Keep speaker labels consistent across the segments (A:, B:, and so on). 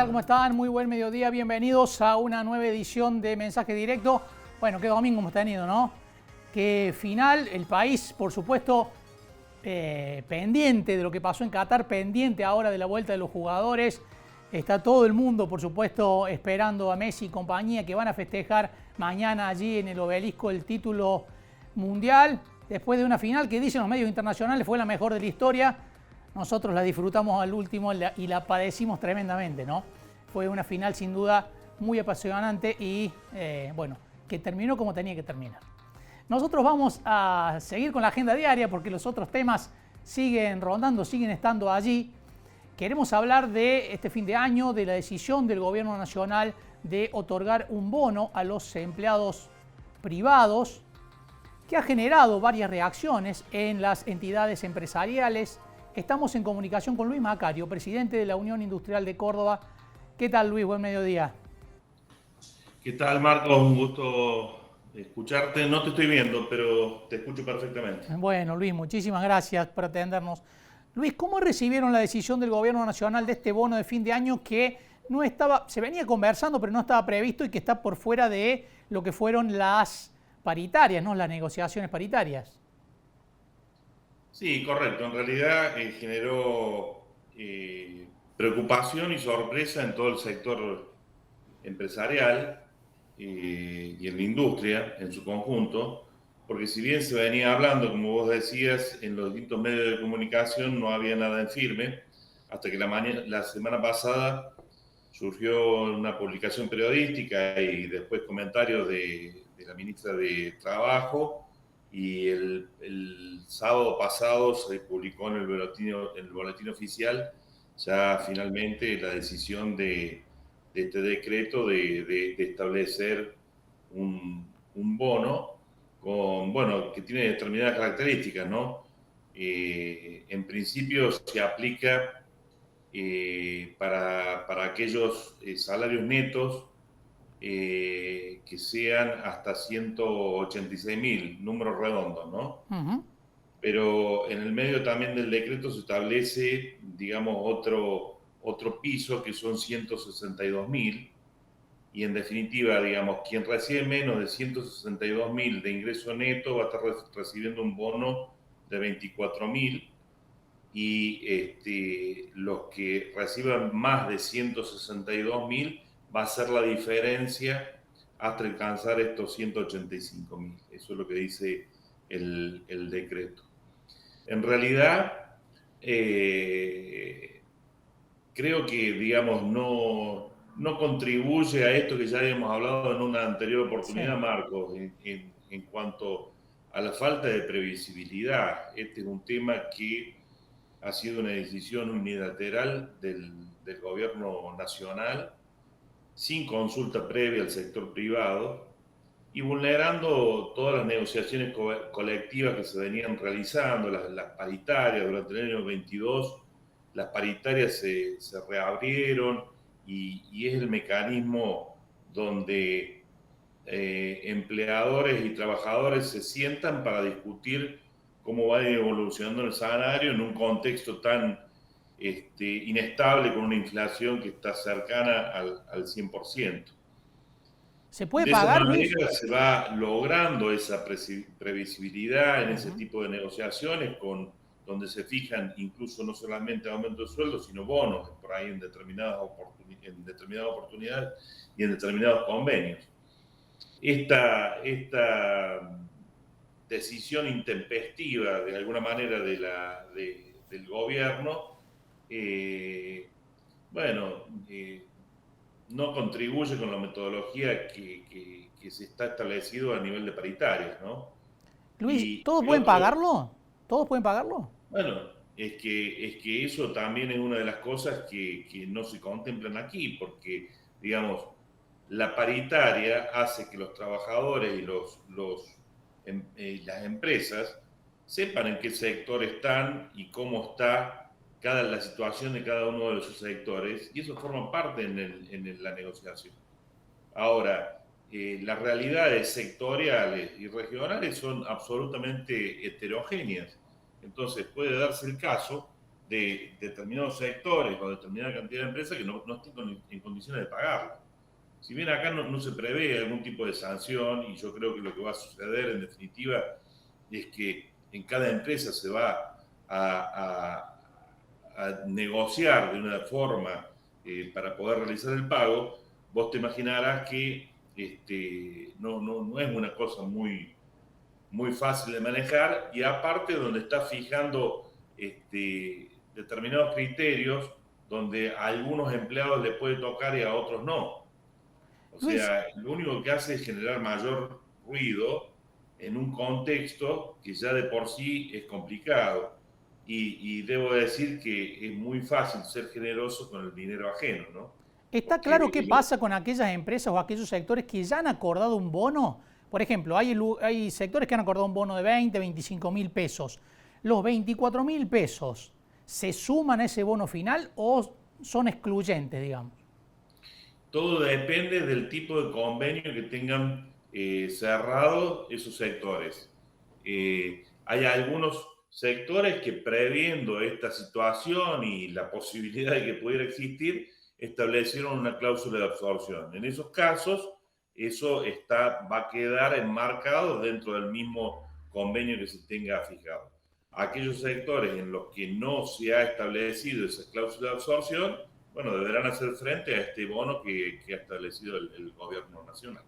A: tal? ¿Cómo están? Muy buen mediodía. Bienvenidos a una nueva edición de Mensaje Directo. Bueno, qué domingo hemos tenido, ¿no? Qué final. El país, por supuesto, pendiente de lo que pasó en Qatar, pendiente ahora de la vuelta de los jugadores. Está todo el mundo, por supuesto, esperando a Messi y compañía, que van a festejar mañana allí en el Obelisco el título mundial. Después de una final que dicen los medios internacionales fue la mejor de la historia. Nosotros la disfrutamos al último y la padecimos tremendamente, ¿no? Fue una final sin duda muy apasionante y, bueno, que terminó como tenía que terminar. Nosotros vamos a seguir con la agenda diaria porque los otros temas siguen rondando, siguen estando allí. Queremos hablar de este fin de año, de la decisión del Gobierno Nacional de otorgar un bono a los empleados privados, que ha generado varias reacciones en las entidades empresariales. Estamos en comunicación con Luis Macario, presidente de la Unión Industrial de Córdoba. ¿Qué tal, Luis? Buen mediodía.
B: ¿Qué tal, Marco? Un gusto escucharte. No te estoy viendo, pero te escucho perfectamente.
A: Bueno, Luis, muchísimas gracias por atendernos. Luis, ¿cómo recibieron la decisión del Gobierno Nacional de este bono de fin de año que no estaba, se venía conversando, pero no estaba previsto y que está por fuera de lo que fueron las paritarias, ¿no? Las negociaciones paritarias?
B: Sí, correcto. En realidad generó preocupación y sorpresa en todo el sector empresarial y en la industria en su conjunto, porque si bien se venía hablando, como vos decías, en los distintos medios de comunicación no había nada en firme, hasta que la semana pasada surgió una publicación periodística y después comentarios de la ministra de Trabajo, y el sábado pasado se publicó en el boletín oficial ya finalmente la decisión de este decreto de establecer un bono con, bueno, que tiene determinadas características, ¿no? En principio se aplica para aquellos salarios netos que sean hasta 186.000, números redondos, ¿no?
A: Uh-huh.
B: Pero en el medio también del decreto se establece, digamos, otro piso que son 162.000, y en definitiva, digamos, quien recibe menos de 162.000 de ingreso neto va a estar recibiendo un bono de 24.000, y los que reciban más de 162.000 va a ser la diferencia hasta alcanzar estos 185.000. Eso es lo que dice el decreto. En realidad, creo que, digamos, no contribuye a esto que ya habíamos hablado en una anterior oportunidad,
A: Sí.
B: Marcos, en cuanto a la falta de previsibilidad. Este es un tema que ha sido una decisión unilateral del gobierno nacional, sin consulta previa al sector privado y vulnerando todas las negociaciones colectivas que se venían realizando, las paritarias durante el año 22. Las paritarias se reabrieron, y es el mecanismo donde empleadores y trabajadores se sientan para discutir cómo va evolucionando el salario en un contexto tan inestable, con una inflación que está cercana al 100%.
A: ¿Se puede
B: De esa
A: pagar, Luis?
B: manera se va logrando esa previsibilidad en ese
A: Uh-huh.
B: tipo de negociaciones, donde se fijan incluso no solamente aumento de sueldo, sino bonos por ahí en determinadas oportunidades y en determinados convenios. Esta decisión intempestiva, de alguna manera, del gobierno, eh, bueno, no contribuye con la metodología que se está establecido a nivel de paritarias, ¿no?
A: Luis,
B: Y
A: ¿todos
B: el
A: pueden
B: otro,
A: pagarlo? ¿Todos pueden pagarlo?
B: bueno, es que eso también es una de las cosas que no se contemplan aquí, porque, digamos, la paritaria hace que los trabajadores y las empresas sepan en qué sector están y cómo está la situación de cada uno de esos sectores, y eso forma parte en la negociación. Ahora, las realidades sectoriales y regionales son absolutamente heterogéneas. Entonces puede darse el caso de determinados sectores o determinada cantidad de empresas que no estén en condiciones de pagarlo. Si bien acá no se prevé algún tipo de sanción, y yo creo que lo que va a suceder en definitiva es que en cada empresa se va a negociar de una forma para poder realizar el pago, vos te imaginarás que no es una cosa muy fácil de manejar, y aparte donde está fijando determinados criterios donde a algunos empleados le puede tocar y a otros no. O
A: Luis,
B: sea, lo único que hace es generar mayor ruido en un contexto que ya de por sí es complicado. Y debo decir que es muy fácil ser generoso con el dinero ajeno, ¿no?
A: ¿está
B: Porque
A: claro qué pasa con aquellas empresas o aquellos sectores que ya han acordado un bono? Por ejemplo, hay sectores que han acordado un bono de 20, 25 mil pesos. ¿Los 24 mil pesos se suman a ese bono final o son excluyentes, digamos?
B: todo depende del tipo de convenio que tengan cerrado esos sectores. Hay algunos sectores que, previendo esta situación y la posibilidad de que pudiera existir, establecieron una cláusula de absorción. En esos casos, eso va a quedar enmarcado dentro del mismo convenio que se tenga fijado. Aquellos sectores en los que no se ha establecido esa cláusula de absorción, bueno, deberán hacer frente a este bono que ha establecido el gobierno nacional.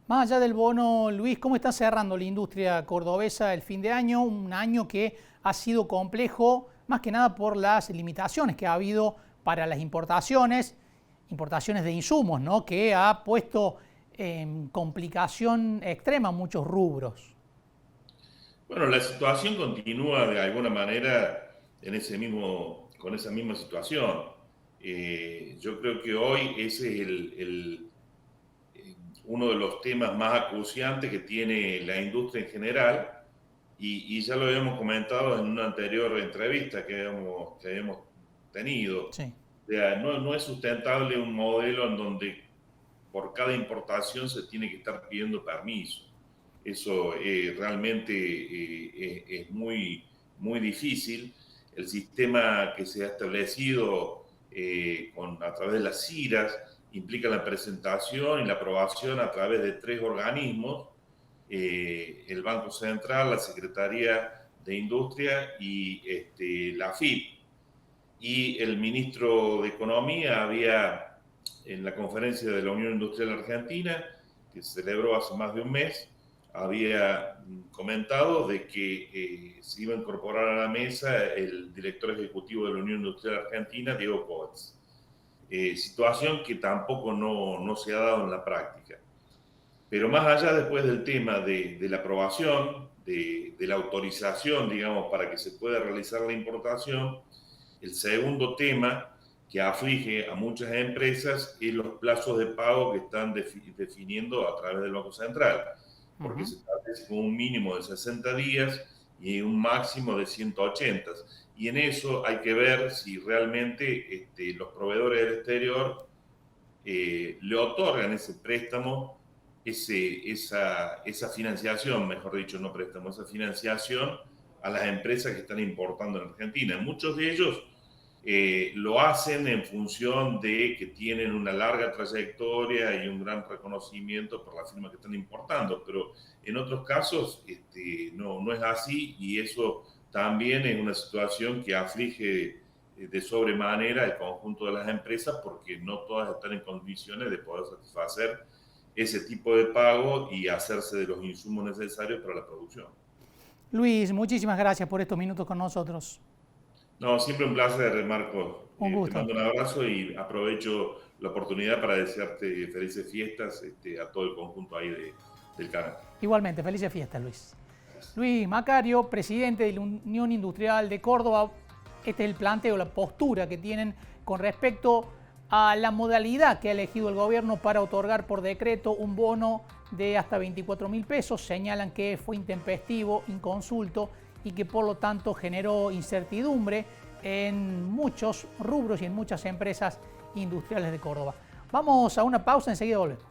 A: Más allá del bono, Luis, ¿cómo está cerrando la industria cordobesa el fin de año? Un año que ha sido complejo, más que nada por las limitaciones que ha habido para las importaciones de insumos, ¿no? Que ha puesto en complicación extrema muchos rubros.
B: Bueno, la situación continúa de alguna manera con esa misma situación. Yo creo que hoy ese es uno de los temas más acuciantes que tiene la industria en general, y ya lo habíamos comentado en una anterior entrevista que habíamos tenido.
A: Sí.
B: O sea, no es sustentable un modelo en donde por cada importación se tiene que estar pidiendo permiso. Eso realmente es muy difícil. El sistema que se ha establecido a través de las CIRAS implica la presentación y la aprobación a través de 3 organismos: el Banco Central, la Secretaría de Industria y la AFIP. Y el ministro de Economía había, en la conferencia de la Unión Industrial Argentina, que se celebró hace más de un mes, había comentado de que se iba a incorporar a la mesa el director ejecutivo de la Unión Industrial Argentina, Diego Coates. Situación que tampoco no se ha dado en la práctica. Pero más allá, después del tema de la aprobación, de la autorización, digamos, para que se pueda realizar la importación, el segundo tema que aflige a muchas empresas es los plazos de pago que están definiendo a través del Banco Central, porque se establece con un mínimo de 60 días y un máximo de 180. Y en eso hay que ver si realmente los proveedores del exterior le otorgan ese préstamo, esa financiación, mejor dicho, no préstamo, esa financiación a las empresas que están importando en Argentina. Muchos de ellos lo hacen en función de que tienen una larga trayectoria y un gran reconocimiento por la firma que están importando, pero en otros casos no es así, y eso también es una situación que aflige de sobremanera el conjunto de las empresas, porque no todas están en condiciones de poder satisfacer ese tipo de pago y hacerse de los insumos necesarios para la producción.
A: Luis, muchísimas gracias por estos minutos con nosotros.
B: No, siempre un placer, Marco.
A: Un
B: Te
A: gusto.
B: mando un abrazo y aprovecho la oportunidad para desearte felices fiestas a todo el conjunto ahí del canal.
A: Igualmente, felices fiestas, Luis. Luis Macario, presidente de la Unión Industrial de Córdoba. Este es el planteo, la postura que tienen con respecto a la modalidad que ha elegido el gobierno para otorgar por decreto un bono de hasta 24 mil pesos. Señalan que fue intempestivo, inconsulto y que por lo tanto generó incertidumbre en muchos rubros y en muchas empresas industriales de Córdoba. Vamos a una pausa, enseguida volvemos.